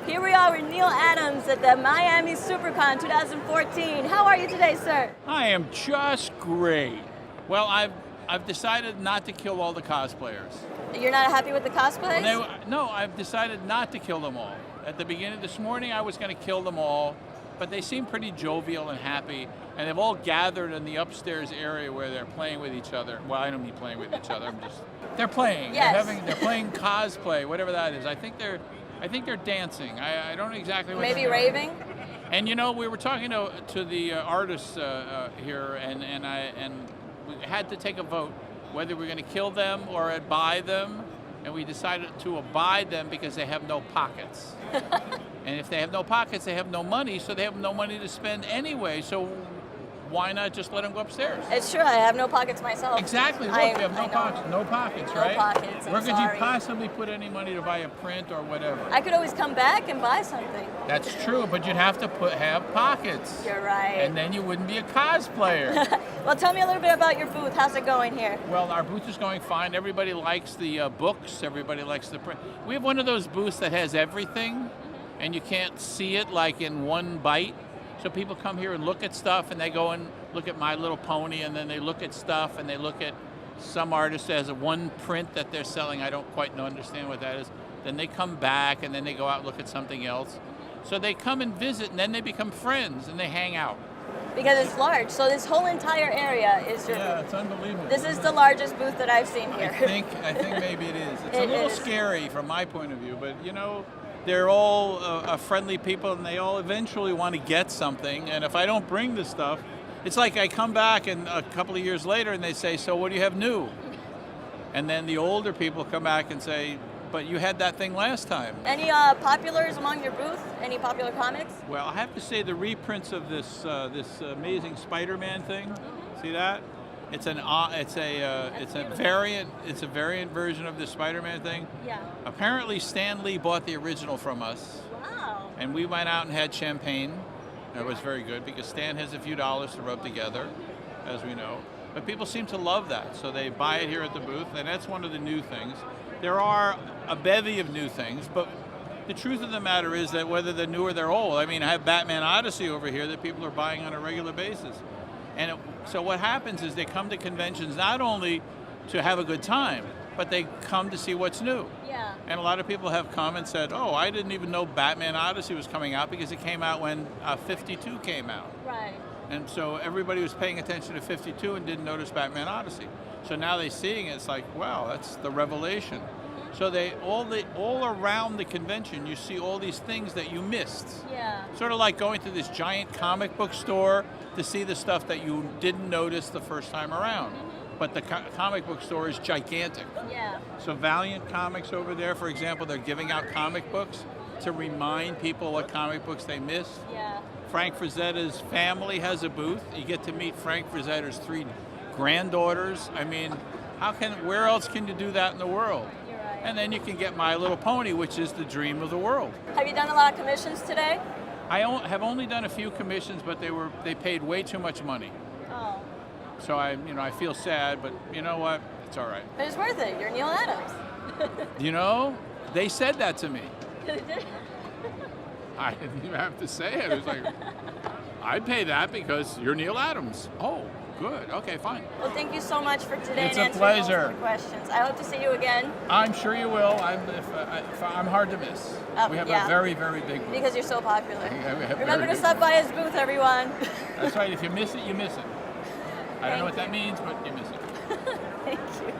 Here we are with Neal Adams at the Miami Supercon 2014. How are you today, sir? I am just great. Well, I've decided not to kill all the cosplayers. You're not happy with the cosplays? No, I've decided not to kill them all. At the beginning this morning, I was going to kill them all, but they seem pretty jovial and happy, and they've all gathered in the upstairs area where they're playing with each other. Well, I don't mean playing with each other. They're playing. Yes. They're playing cosplay, whatever that is. I think they're dancing. I don't know exactly what. Maybe raving. And you know, we were talking to the artists here, and we had to take a vote whether we're going to kill them or buy them, and we decided to abide them because they have no pockets. And if they have no pockets, they have no money, so they have no money to spend anyway. So why not just let them go upstairs? It's true. I have no pockets myself. Exactly. Look, we have no pockets. No pockets, right? No pockets. Where could you possibly put any money to buy a print or whatever? I could always come back and buy something. That's true, but you'd have to have pockets. You're right. And then you wouldn't be a cosplayer. Well, tell me a little bit about your booth. How's it going here? Well, our booth is going fine. Everybody likes the books. Everybody likes the print. We have one of those booths that has everything, and you can't see it like in one bite. So people come here and look at stuff, and they go and look at My Little Pony, and then they look at stuff, and they look at some artist has one print that they're selling. I don't quite understand what that is. Then they come back, and then they go out and look at something else. So they come and visit, and then they become friends, and they hang out. Because it's large, so this whole entire area is your Yeah, booth. it's unbelievable. This is the largest booth that I've seen here. I think maybe it is. It's a It little is. scary from my point of view, but you know, they're all friendly people, and they all eventually want to get something. And if I don't bring this stuff, it's like I come back and a couple of years later, and they say, "So what do you have new?" And then the older people come back and say, "But you had that thing last time." Any populars among your booth? Any popular comics? Well, I have to say the reprints of this amazing Spider-Man thing. See that? It's a variant version of the Spider-Man thing. Yeah. Apparently, Stan Lee bought the original from us, Wow. and we went out and had champagne. That was very good because Stan has a few dollars to rub together, as we know. But people seem to love that, so they buy it here at the booth, and that's one of the new things. There are a bevy of new things, but the truth of the matter is that whether they're new or they're old, I mean, I have Batman Odyssey over here that people are buying on a regular basis. And so what happens is they come to conventions not only to have a good time, but they come to see what's new. Yeah. And a lot of people have come and said, "Oh, I didn't even know Batman Odyssey was coming out because it came out when 52 came out." Right. And so everybody was paying attention to 52 and didn't notice Batman Odyssey. So now they're seeing it, it's like, wow, that's the revelation. So all around the convention, you see all these things that you missed. Yeah. Sort of like going to this giant comic book store to see the stuff that you didn't notice the first time around. But the comic book store is gigantic. Yeah. So Valiant Comics over there, for example, they're giving out comic books to remind people what comic books they missed. Yeah. Frank Frazetta's family has a booth. You get to meet Frank Frazetta's 3 granddaughters. I mean, where else can you do that in the world? You're right. And then you can get My Little Pony, which is the dream of the world. Have you done a lot of commissions today? I have only done a few commissions, but they paid way too much money. Oh. So I feel sad, but you know what? It's all right. But it's worth it. You're Neal Adams. You know, they said that to me. I didn't even have to say it. It was like, I'd pay that because you're Neal Adams. Oh, good. Okay, fine. Well, thank you so much for today It's and a answering all pleasure. of the questions. I hope to see you again. I'm sure you will. I'm hard to miss. Oh, We have yeah. a very, very big booth. Because you're so popular. Yeah, we have Remember very to big stop by his booth, everyone. That's right. If you miss it, you miss it. I don't know what that Thank means, but you miss it. Thank you.